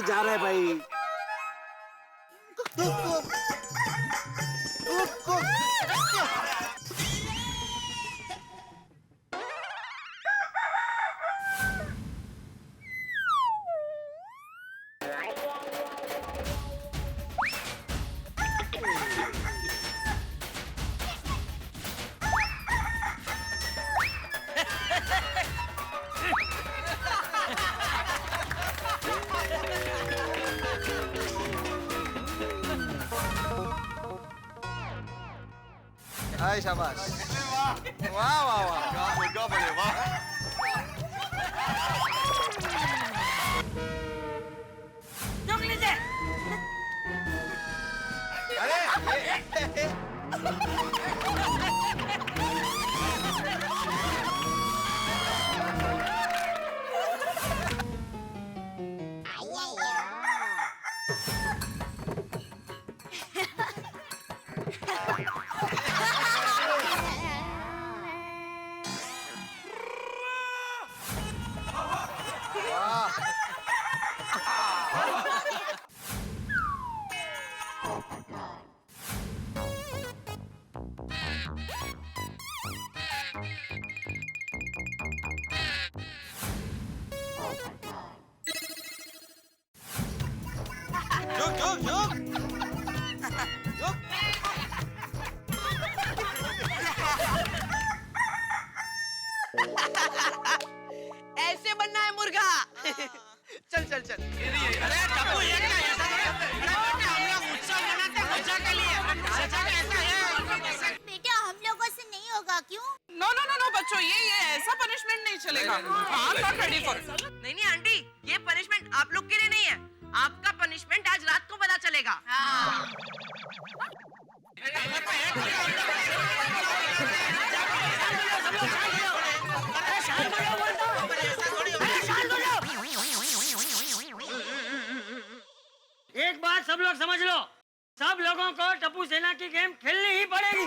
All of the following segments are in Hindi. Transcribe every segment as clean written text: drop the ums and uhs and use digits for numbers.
जा रहा है भाई। हाय शाबाश। वाह वाह वाह क्या बड़े वाह। रुक लीजिए। अरे ऐसे बनना है मुर्गा। चल चल चल। अरे टप्पू ये क्या है? हम लोग उत्सव मनाते हैं मजा के लिए। सजा कैसा है? बेटा हम लोगों से नहीं होगा क्यों? नो नो नो नो बच्चों, ये ऐसा पनिशमेंट नहीं चलेगा। I'm not ready for it. नहीं नहीं आंटी, ये पनिशमेंट आप लोग के लिए नहीं है। आपका पनिशमेंट आज रात को पता चलेगा। एक बात सब लोग समझ लो, सब लोगों को टप्पू सेना की गेम खेलनी ही पड़ेगी।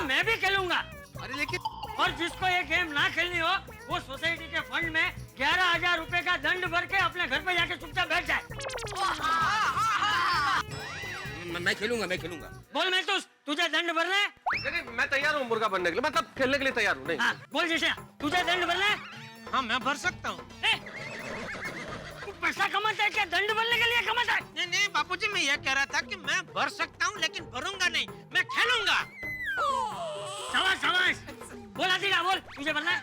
मैं भी खेलूंगा। अरे लेकिन और जिसको ये गेम ना खेलनी हो वो सोसाइटी के फंड में 11,000 रुपए का दंड भर के अपने घर पे जाके चुपचाप बैठ जाए। मैं खेलूंगा। बोल मैं तुझे दंड भरना है? नहीं मैं तैयार हूँ मुर्गा बनने के लिए, मतलब खेलने के लिए तैयार हूँ। नहीं हाँ, बोल जैसे तुझे दंड भरना है? हाँ मैं भर सकता हूँ। तू पैसा कमाता है क्या? दंड भरने के लिए कमाता है? नहीं नहीं बापूजी, मैं ये कह रहा था कि मैं भर सकता हूँ लेकिन भरूंगा नहीं, मैं खेलूंगा। शाबाश बोल आदिला, बोल तुझे भरना है?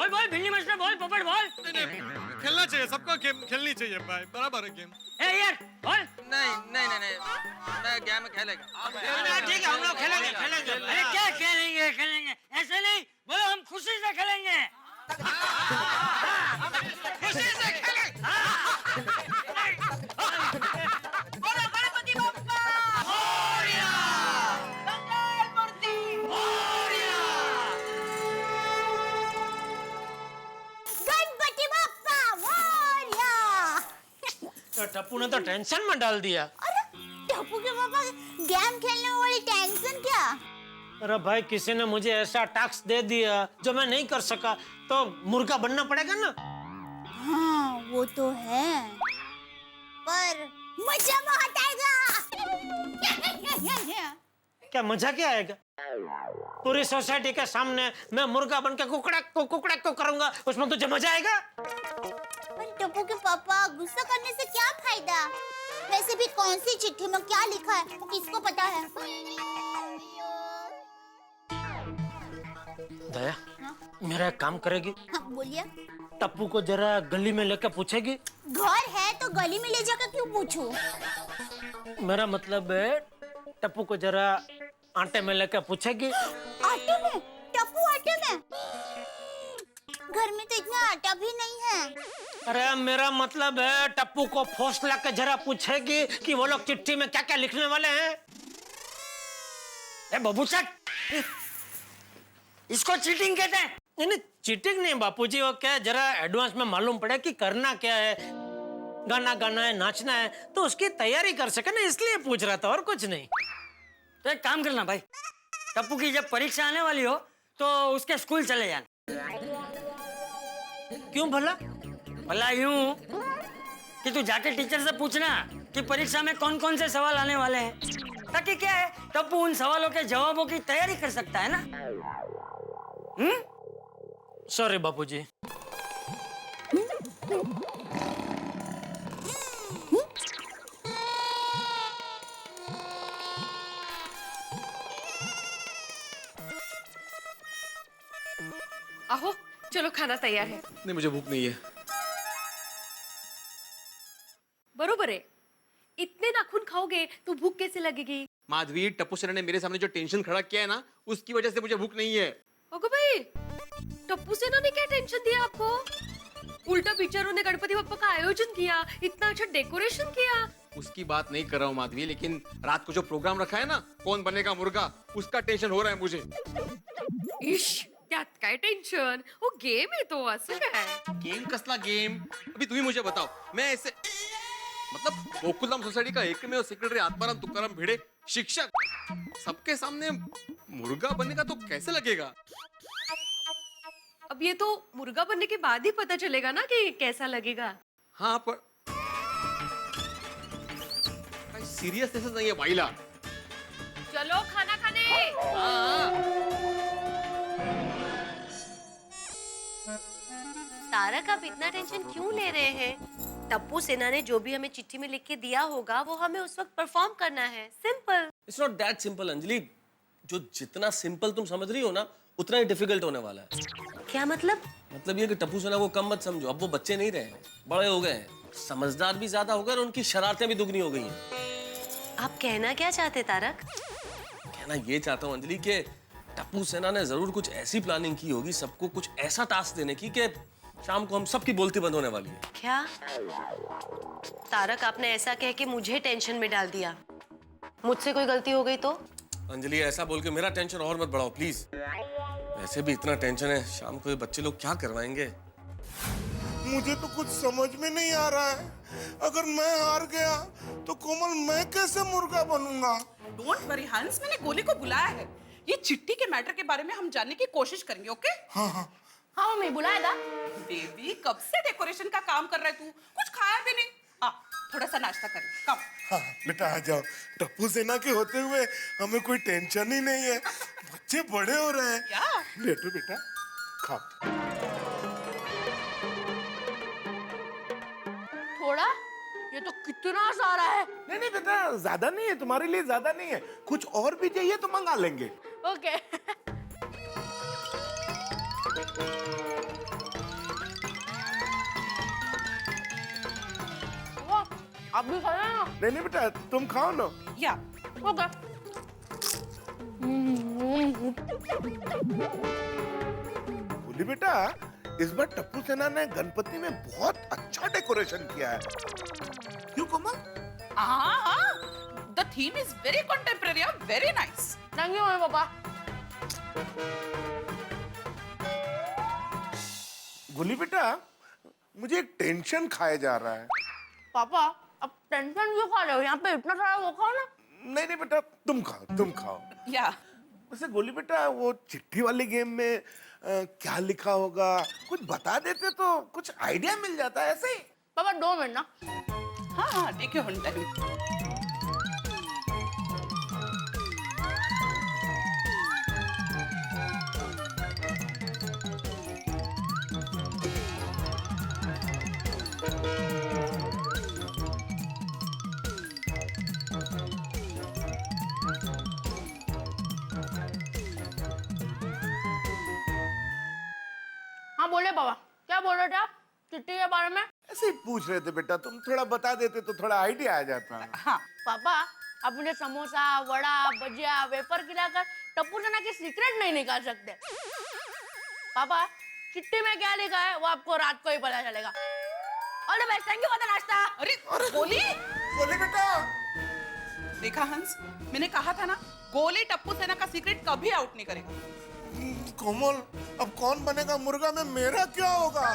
बोल भिंडी मछली बोल, पोपट बोल। खेलना चाहिए, सबको गेम खेलनी चाहिए भाई, बराबर है गेम। ए यार बोल। नहीं मैं गेम खेलेगा। ठीक है हम लोग खेलेंगे। अरे क्या खेलेंगे? ऐसे नहीं बोलो, हम खुशी से खेलेंगे। खुशी से खेलेंगे। बोलो गणपति बप्पा मोरया! मंगल मूर्ति। गणपति बप्पा मोरया। तो टप्पू ने तो टेंशन में डाल दिया। अरे टप्पू के पापा गेम खेलने वाली टेंशन क्या? अरे भाई किसी ने मुझे ऐसा टास्क दे दिया जो मैं नहीं कर सका, तो मुर्गा बनना पड़ेगा ना। हाँ वो तो है, पर मजा बहुत आएगा। क्या मजा क्या आएगा? पूरी सोसाइटी के सामने मैं मुर्गा बन के कुकड़ा को करूंगा, उसमें तुझे मजा आएगा? पर टप्पू के पापा गुस्सा करने से क्या फायदा? वैसे भी कौन सी चिट्ठी में क्या लिखा है वो किसको पता है? दया, मेरा एक काम करेगी? हाँ बोलिए। टप्पू को जरा गली में लेकर पूछेगी? घर है तो गली में ले जाकर क्यों पूछूं? मेरा मतलब है टप्पू को जरा आटे में लेकर पूछेगी? आटे में? टप्पू आटे में? घर में तो इतना आटा भी नहीं है। अरे मेरा मतलब है टप्पू को फोर्स लाकर जरा पूछेगी कि वो लोग चिट्ठी में क्या क्या लिखने वाले हैं। ए बबू चट, इसको चीटिंग कहते हैं। नहीं चीटिंग नहीं बापूजी, वो क्या जरा एडवांस में मालूम पड़े कि करना क्या है, गाना गाना है, नाचना है, तो उसकी तैयारी कर सके ना, इसलिए पूछ रहा था और कुछ नहीं। तो एक काम करना भाई, टप्पू की जब परीक्षा आने वाली हो तो उसके स्कूल चले जाना। क्यों भला? भला यूं कि तू जाके टीचर से पूछना कि परीक्षा में कौन कौन से सवाल आने वाले हैं, ताकि क्या है टप्पू उन सवालों के जवाबों की तैयारी कर सकता है ना। सॉरी बापूजी। आहो चलो खाना तैयार है। नहीं मुझे भूख नहीं है। बरोबर है, इतने नाखून खाओगे तो भूख कैसे लगेगी? माधवी, टप्पू सेना ने मेरे सामने जो टेंशन खड़ा किया है ना, उसकी वजह से मुझे भूख नहीं है। ओगो भाई, टप्पू सेना ने क्या टेंशन दिया आपको? उल्टा बिचारों ने गणपति बप्पा का आयोजन किया, इतना अच्छा डेकोरेशन किया। उसकी बात नहीं कर रहा हूँ माधवी, लेकिन रात को जो प्रोग्राम रखा है ना, कौन बनेगा मुर्गा, उसका टेंशन हो रहा है मुझे। इश, त्यात काय टेंशन, वो गेम आहे तो, असं काय? गेम कसला गेम? अभी तुम्ही मुझे बताओ, मैं ऐसे मतलब गोकुलधाम सोसाइटी का एकमेव सेक्रेटरी आत्माराम तुकाराम भिड़े शिक्षक सबके सामने मुर्गा बनने का तो कैसे लगेगा? अब ये तो मुर्गा बनने के बाद ही पता चलेगा ना कि कैसा लगेगा। हाँ पर सीरियस नहीं है बाईला। चलो खाना खाने। तारक, आप इतना टेंशन क्यों ले रहे हैं? टप्पू सेना ने जो भी हमें चिट्ठी में लिख के दिया होगा वो हमें उस वक्त परफॉर्म करना है, simple. It's not that simple Anjali. जो जितना सिंपल तुम समझ रही हो ना, उतना ही डिफिकल्ट होने वाला है। क्या मतलब? मतलब ये कि टप्पू सेना को कम मत समझो, अब वो बच्चे नहीं रहे हैं, बड़े हो गए हैं, समझदार भी ज्यादा हो गए और उनकी शरारतें भी दुगनी हो गई हैं। आप कहना क्या चाहते तारक? कहना ये चाहता हूँ अंजलि कि टप्पू सेना ने जरूर कुछ ऐसी प्लानिंग की होगी, सबको कुछ ऐसा टास्क देने की कि शाम को हम सबकी बोलती बंद होने वाली है। क्या तारक, आपने ऐसा कह के मुझे टेंशन में डाल दिया। मुझसे कोई गलती हो गई तो? अंजलि ऐसा बोल के मेरा टेंशन और मत बढ़ाओ प्लीज। वैसे भी इतना टेंशन है, शाम को ये बच्चे लोग क्या करवाएंगे? मुझे तो कुछ समझ में नहीं आ रहा है। अगर मैं हार गया तो कोमल मैं कैसे मुर्गा बनूंगा? डोंट वरी हंस, मैंने गोली को बुलाया है। ये चिट्ठी के मैटर के बारे में हम जानने की कोशिश करेंगे, ओके? हाँ हाँ हाँ मम्मी, बुलाया था। बेबी कब से डेकोरेशन का काम कर रहा है तू? कुछ खाया भी नहीं। थोड़ा सा नाश्ता कर ले, कम। हाँ बेटा आ जाओ। टप्पू सेना के होते हुए हमें कोई टेंशन ही नहीं है। बच्चे बड़े हो रहे हैं। क्या? लेटो बेटा, खाओ। थोड़ा? ये तो कितना सारा है। नहीं नहीं बेटा, ज्यादा नहीं है, तुम्हारे लिए ज्यादा नहीं है। कुछ और भी चाहिए तो मंगा लेंगे। ओके। आप भी खाना ना? नहीं नहीं बेटा, तुम खाओ ना। या ओके। बोली बेटा, इस बार टप्पू सेना ने गणपति में बहुत अच्छा डेकोरेशन किया है। क्यों कोमल? हाँ, the theme is very contemporary, very nice. Thank you mummy papa. बोली बेटा, मुझे एक टेंशन खाए जा रहा है। पापा, अब टेंशन क्यों खा रहे हो? यहाँ पे इतना सारा वो खाओ ना। नहीं नहीं बेटा, तुम खाओ तुम खाओ। या वैसे गोली बेटा, वो चिट्ठी वाली गेम में क्या लिखा होगा कुछ बता देते तो कुछ आइडिया मिल जाता है। ऐसे ही पापा 2 मिनट ना। हाँ हाँ, देखिए होता है। हाँ बोले पापा, क्या बोल रहे थे आप चिट्ठी के बारे में? ऐसे ही पूछ रहे थे बेटा, तुम थोड़ा बता देते तो थोड़ा आइडिया आ जाता। हाँ पापा, आप मुझे समोसा, वड़ा, भजिया, वेफर खिलाकर टप्पू सेना की सीक्रेट नहीं निकाल सकते। पापा, चिट्ठी में क्या लिखा है वो आपको रात को ही पता चलेगा। All the best, thank you for the नाश्ता। अरे गोली बेटा, देखा हंस, मैंने कहा था ना, गोली टप्पू सेना का सीक्रेट कभी आउट नहीं करेगा। कोमल, अब कौन बनेगा मुर्गा में मेरा क्या होगा?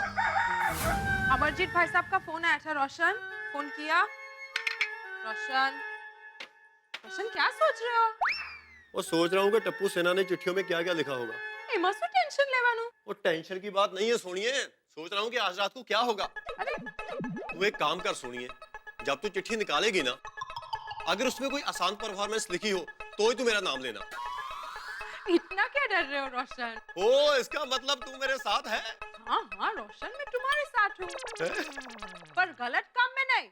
अमरजीत भाई साहब का फोन आया था। रोशन फोन किया। रोशन, रोशन क्या सोच रहे हो? वो सोच रहा हूँ कि टप्पू सेना ने चिट्ठियों में क्या क्या लिखा होगा। एमा सु टेंशन लेवानु। वो टेंशन की बात नहीं है, सुनिए सोच रहा हूँ कि आज रात को क्या होगा। तू एक काम कर सोनिए, जब तू चिट्ठी निकालेगी ना, अगर उसमें कोई आसान परफॉर्मेंस लिखी हो तो ही तू मेरा नाम लेना। इतना क्या डर रहे हो रोशन? ओ, इसका मतलब तू मेरे साथ है? हाँ हाँ रोशन, मैं तुम्हारे साथ हूँ, पर गलत काम में नहीं।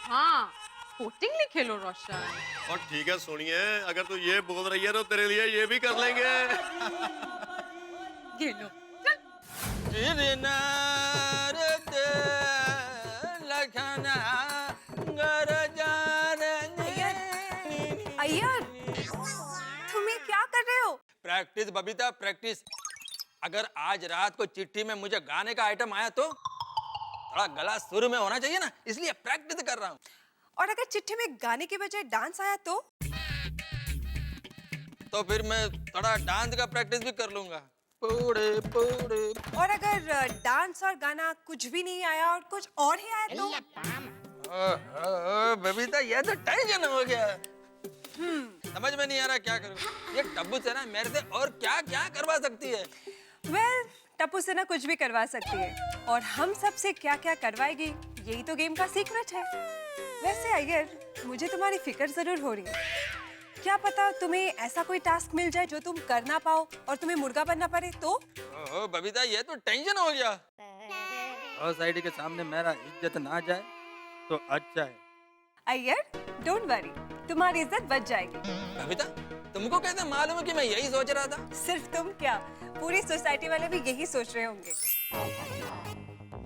हाँ, स्पोर्टिंगली खेलो रोशन। और ठीक है सोनिए, अगर तू ये बोल रही है तो तेरे लिए ये भी कर लेंगे। ये लो। अय्यर, तुम ये क्या कर रहे हो? Practice Babita, practice. अगर आज रात को चिट्ठी में मुझे गाने का आइटम आया तो थोड़ा गला सुर में होना चाहिए ना, इसलिए प्रैक्टिस कर रहा हूँ। और अगर चिट्ठी में गाने के बजाय डांस आया तो फिर मैं थोड़ा डांस का प्रैक्टिस भी कर लूंगा। पूड़े पूड़े। और अगर डांस और गाना कुछ भी नहीं आया और कुछ और ही आया तो? बबीता, ये तो टेंशन हो गया। समझ में नहीं आ रहा क्या करूं। ये टब्बू सेना मेरे से और क्या क्या करवा सकती है? वेल, टप्पू सेना कुछ भी करवा सकती है और हम सब से क्या क्या करवाएगी, यही तो गेम का सीक्रेट है। वैसे अय्यर, मुझे तुम्हारी फिक्र जरूर हो रही है। क्या पता तुम्हें ऐसा कोई टास्क मिल जाए जो तुम कर ना पाओ और तुम्हें मुर्गा बनना पड़े तो? ओह बबीता, ये तो टेंशन हो गया। सोसाइटी के सामने मेरा इज्जत ना जाए तो अच्छा है। अय्यर, डोंट वरी, तुम्हारी इज्जत बच जाएगी। बबीता, तुमको कैसे मालूम है कि मैं यही सोच रहा था? सिर्फ तुम क्या, पूरी सोसाइटी वाले भी यही सोच रहे होंगे।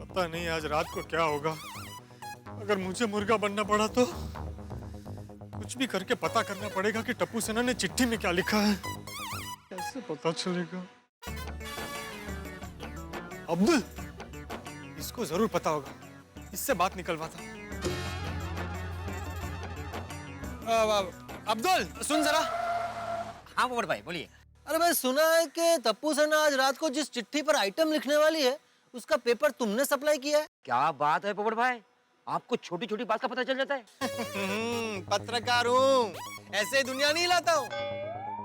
पता नहीं आज रात को क्या होगा। अगर मुझे मुर्गा बनना पड़ा तो कुछ भी करके पता करना पड़ेगा कि टप्पू सेना ने चिट्ठी में क्या लिखा है। कैसे पता चलेगा? अब्दुल, इसको जरूर पता होगा, इससे बात निकलवाता। अब्दुल सुन जरा। हाँ पोपट भाई बोलिए। अरे भाई सुना है कि टप्पू सेना आज रात को जिस चिट्ठी पर आइटम लिखने वाली है उसका पेपर तुमने सप्लाई किया है। क्या बात है पोपट भाई, आपको छोटी छोटी बात का पता चल जाता है। पत्रकार हूँ, ऐसे ही दुनिया नहीं लाता हूँ,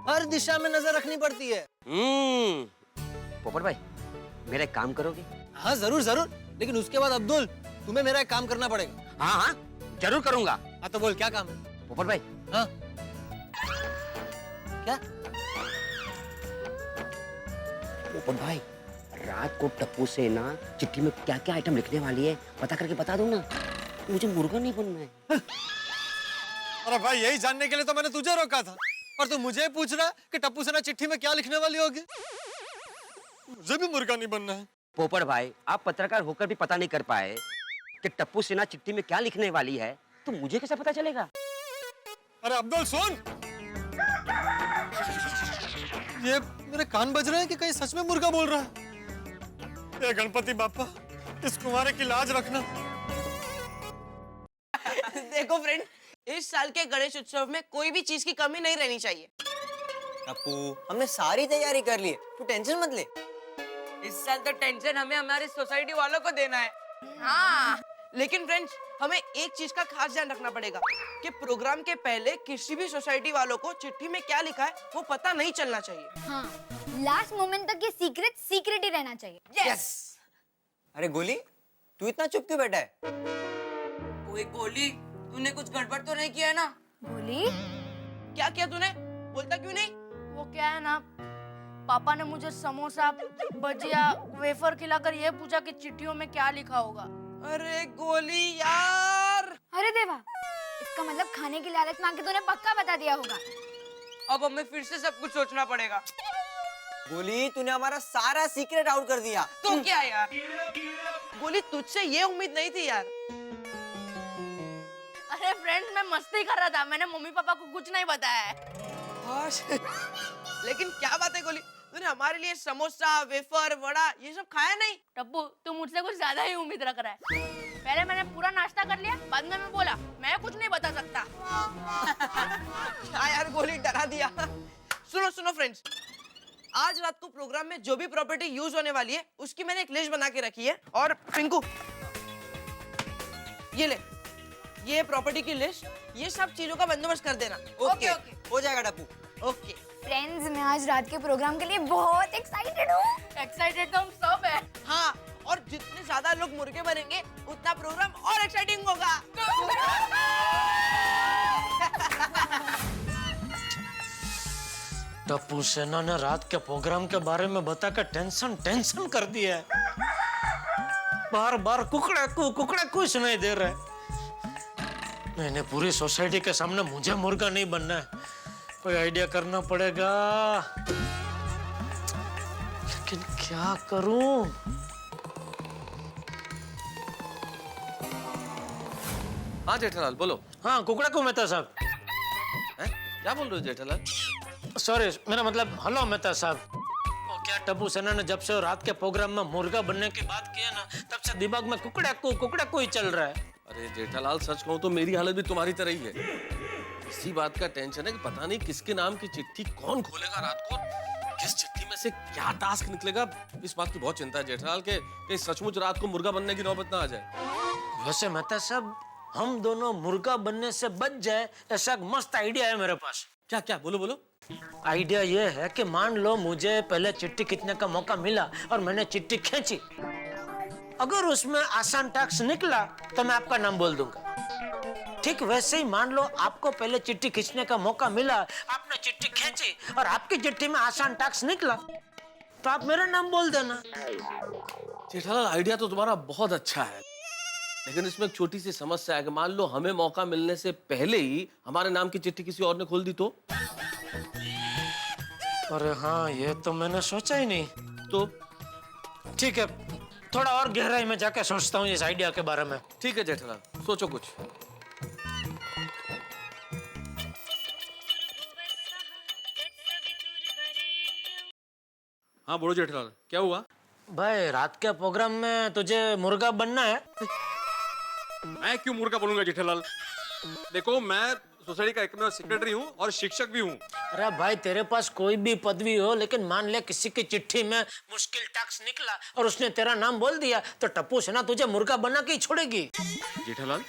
हर दिशा में नजर रखनी पड़ती है। पोपट भाई, मेरा एक काम करोगे? हाँ जरूर जरूर, लेकिन उसके बाद अब्दुल तुम्हें मेरा एक काम करना पड़ेगा। हाँ हाँ जरूर करूंगा। हाँ तो बोल क्या काम है? पोपट भाई। हाँ क्या? पोपट भाई, रात को टप्पू सेना चिट्ठी में क्या क्या आइटम लिखने वाली है पता करके बता दो ना, मुझे मुर्गा नहीं बनना है। अरे भाई, यही जानने के लिए तो मैंने तुझे रोका था, और तू मुझे पूछ रहा कि टप्पू सेना चिट्ठी में क्या लिखने वाली होगी। मुझे भी मुर्गा नहीं बनना है। पोपट भाई, आप पत्रकार होकर भी पता नहीं कर पाए कि टप्पू सेना चिट्ठी में क्या लिखने वाली है, तो मुझे कैसे पता चलेगा? अरे अब्दुल सुन, ये मेरे कान बज रहे हैं कि कहीं सच में मुर्गा बोल रहा है। ये गणपति बापा, इस कुंवारे की लाज रखना। देखो फ्रेंड, इस साल के गणेश उत्सव में कोई भी चीज की कमी नहीं रहनी चाहिए। टप्पू, हमने सारी तैयारी कर ली है, तू टेंशन मत ले। इस साल तो टेंशन हमें हमारी सोसाइटी वालों को देना है। हाँ, लेकिन फ्रेंड्स, हमें एक चीज का खास ध्यान रखना पड़ेगा कि प्रोग्राम के पहले किसी भी सोसाइटी वालों को चिट्ठी में क्या लिखा है वो पता नहीं चलना चाहिए। हाँ, लास्ट मोमेंट तक ये सीक्रेट ही रहना चाहिए। यस। अरे गोली, तू इतना चुप क्यों बैठा है? ओए गोली, तूने कुछ गड़बड़ तो नहीं किया है ना? गोली, क्या किया तूने? बोलता क्यों नहीं? वो क्या है ना, पापा ने मुझे समोसा, भजिया, वेफर खिलाकर ये पूछा कि चिट्ठियों में क्या लिखा होगा। अरे गोली यार! अरे देवा, इसका मतलब खाने की लालच मांग के तूने पक्का बता दिया होगा। अब हमें फिर से सब कुछ सोचना पड़ेगा। गोली, तूने हमारा सारा सीक्रेट आउट कर दिया। तो क्या यार? गोली, तुझसे ये उम्मीद नहीं थी यार। अरे फ्रेंड्स, मैं मस्ती कर रहा था, मैंने मम्मी पापा को कुछ नहीं बताया है। लेकिन क्या बात है गोली, तूने हमारे लिए समोसा, वेफर, वड़ा ये सब खाया नहीं? टप्पू, तू मुझसे कुछ ज्यादा ही उम्मीद रख रहा है। पहले मैंने पूरा नाश्ता कर लिया, बाद में मैं बोला मैं कुछ नहीं बता सकता। क्या यार गोली, डरा दिया। सुनो सुनो फ्रेंड्स, आज रात को प्रोग्राम में जो भी प्रॉपर्टी यूज होने वाली है उसकी मैंने एक लिस्ट बना के रखी है। और पिंकू, ये ले, ये प्रॉपर्टी की लिस्ट, ये सब चीजों का बंदोबस्त कर देना। ओके, हो जाएगा टप्पू। ओके फ्रेंड्स, मैं आज रात के प्रोग्राम के लिए बहुत एक्साइटेड हूँ। एक्साइटेड तो हम सब है। हाँ, और जितने ज्यादा लोग मुर्गे बनेंगे उतना प्रोग्राम और एक्साइटिंग होगा। टप्पू सेना ने रात के प्रोग्राम के बारे में बताकर टेंशन कर दिया है। बार बार कुकड़ा को सुनाई दे रहा है। मैंने पूरी सोसाइटी के सामने मुझे मुर्गा नहीं बनना है, कोई आइडिया करना पड़ेगा। लेकिन क्या करूं? हाँ जेठालाल बोलो। हाँ कुकड़ा को मेहता साहब। क्या बोल रहे हो जेठालाल? सॉरी, मेरा मतलब हेलो मेहता साहब। क्या टप्पू सेना ने जब से रात के प्रोग्राम में मुर्गा बनने की बात की है ना, तब से दिमाग में कुकड़ा को ही चल रहा है। अरे जेठालाल सच कहूं तो मेरी हालत भी तुम्हारी तरह ही है। इसी बात का टेंशन है कि पता नहीं किसके नाम की चिट्ठी कौन खोलेगा रात को, किस चिट्ठी में से क्या टास्क निकलेगा। इस बात की बहुत चिंता है जेठालाल के कहीं सचमुच रात को मुर्गा बनने की नौबत ना आ जाए। वैसे मेहता साहब, हम दोनों मुर्गा बनने से बच जाए ऐसा एक मस्त आइडिया है मेरे पास। क्या बोलो। आइडिया ये है कि मान लो मुझे पहले चिट्ठी खींचने का मौका मिला और मैंने चिट्ठी खींची, अगर उसमें आसान टास्क निकला तो मैं आपका नाम बोल दूंगा। ठीक वैसे ही मान लो आपको पहले चिट्ठी खींचने का मौका मिला, आपने चिट्ठी खींची और आपकी चिट्ठी में आसान टास्क निकला तो आप मेरा नाम बोल देना। जेठालाल आइडिया तो तुम्हारा बहुत अच्छा है, लेकिन इसमें एक छोटी सी समस्या है कि मान लो हमें मौका मिलने से पहले ही हमारे नाम की चिट्ठी किसी और ने खोल दी तो? अरे हाँ, ये तो मैंने सोचा ही नहीं। तो ठीक है, थोड़ा और गहराई में जाके सोचता हूँ इस आइडिया के बारे में। ठीक है जेठालाल, सोचो कुछ। हाँ बोलो जेठालाल, क्या हुआ? भाई रात के प्रोग्राम में तुझे मुर्गा बनना है। मैं क्यों मुर्गा बनूंगा जेठालाल? देखो मैं सोसाइटी का एकमेव सेक्रेटरी हूँ और शिक्षक भी हूँ। अरे भाई तेरे पास कोई भी पदवी हो, लेकिन मान ले किसी की चिट्ठी में मुश्किल टास्क निकला और उसने तेरा नाम बोल दिया तो टप्पू सेना तुझे मुर्गा बना के ही छोड़ेगी। जेठालाल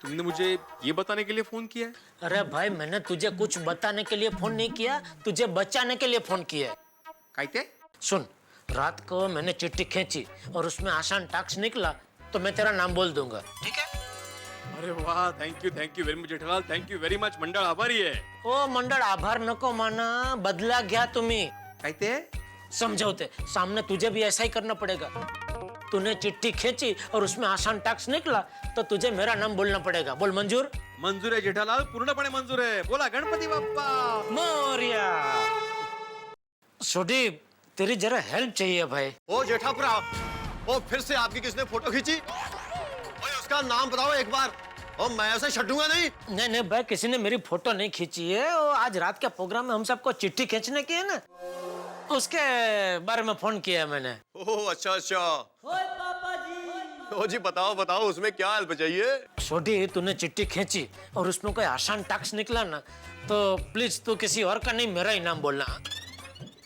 तुमने मुझे ये बताने के लिए फोन किया है? अरे भाई मैंने तुझे कुछ बताने के लिए फोन नहीं किया, तुझे बचाने के लिए फोन किया। कैसे? सुन, रात को मैंने चिट्ठी खींची और उसमें आसान टास्क निकला तो मैं तेरा नाम बोल दूंगा, ठीक है? अरे वाह, thank you very much Jethalal, thank you very much. मंडळ आभारी है। ओ मंडळ आभार नको माना, बदला घ्या तुम्ही। कहते समझौते सामने तुझे भी ऐसा ही करना पड़ेगा। तूने चिट्ठी खींची और उसमें आसान टास्क निकला तो तुझे मेरा नाम बोलना पड़ेगा। बोल मंजूर? मंजूर है जेठालाल, पूर्णपणे मंजूर है। बोला गणपति बप्पा मोरिया। सोडी तेरी जरा हेल्प चाहिए भाई। ओ जेठापुरा, ओ फिर से आपकी किसने फोटो खींची? ओए उसका नाम बताओ एक बार, और मैं ऐसे छड्डूंगा नहीं। नहीं भाई, किसी ने मेरी फोटो नहीं खींची है। वो आज रात के प्रोग्राम में हम सबको चिट्ठी खींचने की है ना, उसके बारे में फोन किया मैंने। ओह अच्छा। ओ जी बताओ उसमें क्या हेल्प चाहिए? छोटी तूने चिट्ठी खींची और उसमें कोई आसान टास्क निकला ना तो प्लीज तू किसी और का नहीं, मेरा ही नाम बोलना।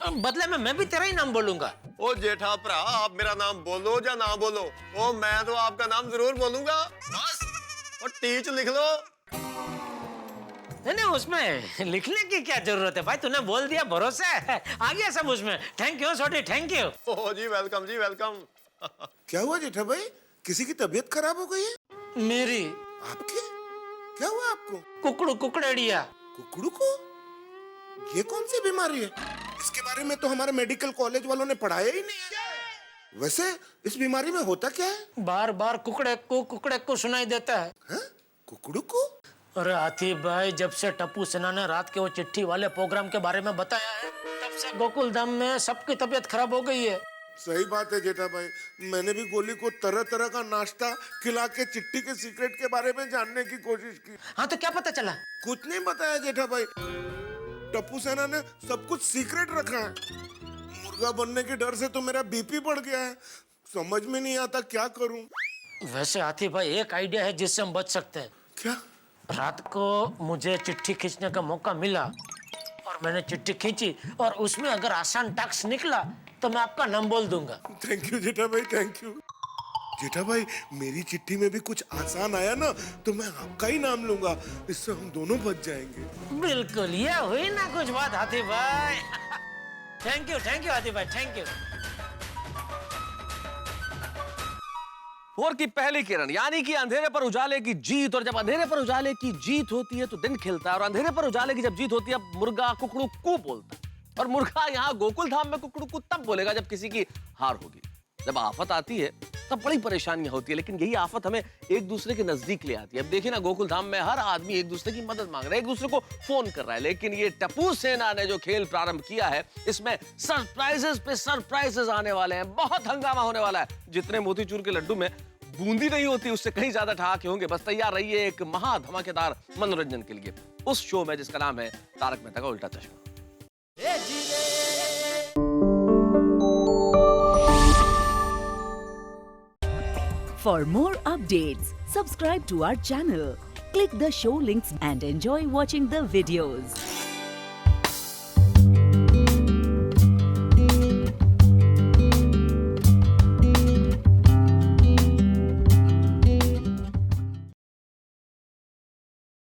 बदले में मैं भी तेरा ही नाम बोलूंगा। ओ जेठापुरा, आप मेरा नाम बोलो या ना बोलो, ओ मैं तो आपका नाम जरूर बोलूंगा। बस और टीच लिख लो। नहीं उसमें लिखने की क्या जरूरत है भाई, तूने बोल दिया, भरोसा है, आ गया सब उसमें। थैंक यू छोटी, थैंक यू। ओ जी वेलकम। क्या हुआ जेठा भाई, किसी की तबीयत खराब हो गई है? मेरी। आपकी? क्या हुआ आपको? कुकड़ेड़िया। कुकड़ू को? ये कौन सी बीमारी है? इसके बारे में तो हमारे मेडिकल कॉलेज वालों ने पढ़ाया ही नहीं है। वैसे इस बीमारी में होता क्या है? बार बार कुकड़े को सुनाई देता है। कुकड़ू को? अरे हाथी भाई, जब से टप्पू सेना ने रात के वो चिट्ठी वाले प्रोग्राम के बारे में बताया है, तब से गोकुल धाम में सबकी तबीयत खराब हो गई है। सही बात है जेठा भाई, मैंने भी गोली को तरह तरह का नाश्ता खिला के चिट्ठी के सीक्रेट के बारे में जानने की कोशिश की। हाँ तो क्या पता चला? कुछ नहीं बताया जेठा भाई, टप्पू सेना ने सब कुछ सीक्रेट रखा है। मुर्गा बनने के डर से तो मेरा बीपी बढ़ गया है, समझ में नहीं आता क्या करूं। वैसे हाथी भाई एक आइडिया है जिससे हम बच सकते हैं। क्या? रात को मुझे चिट्ठी खींचने का मौका मिला और मैंने चिट्ठी खींची और उसमें अगर आसान टास्क निकला तो मैं आपका नाम बोल दूंगा। थैंक यू जेठा भाई, थैंक यू। जेठा भाई मेरी चिट्ठी में भी कुछ आसान आया ना तो मैं आपका ही नाम लूंगा, इससे हम दोनों बच जाएंगे। बिल्कुल, ये हुई ना कुछ बात हाथी भाई। थैंक यू हाथी भाई, थैंक यू। 4 की पहली किरण यानी कि अंधेरे पर उजाले की जीत। और जब अंधेरे पर उजाले की जीत होती है तो दिन खिलता है, और अंधेरे पर उजाले की जब जीत होती है मुर्गा कुकड़ू कू बोलता है। और मुर्गा यहाँ गोकुल धाम में कुकड़ू कू तब बोलेगा जब किसी की हार होगी। जब आफत आती है तब बड़ी परेशानियां होती है, लेकिन यही आफत हमें एक दूसरे के नजदीक ले आती है। अब देखिए ना, गोकुल धाम में हर आदमी एक दूसरे की मदद मांग रहा है, एक दूसरे को फोन कर रहा है। लेकिन ये टप्पू सेना ने जो खेल प्रारंभ किया है, इसमें सरप्राइजेस पे सरप्राइजेस आने वाले हैं। बहुत हंगामा होने वाला है। जितने मोतीचूर के लड्डू में बूंदी नहीं होती, उससे कहीं ज्यादा ठहाके होंगे। बस तैयार रहिए एक महा धमाकेदार मनोरंजन के लिए, उस शो में जिसका नाम है तारक मेहता का उल्टा चश्मा। For more updates, subscribe to our channel, click the show links and enjoy watching the videos.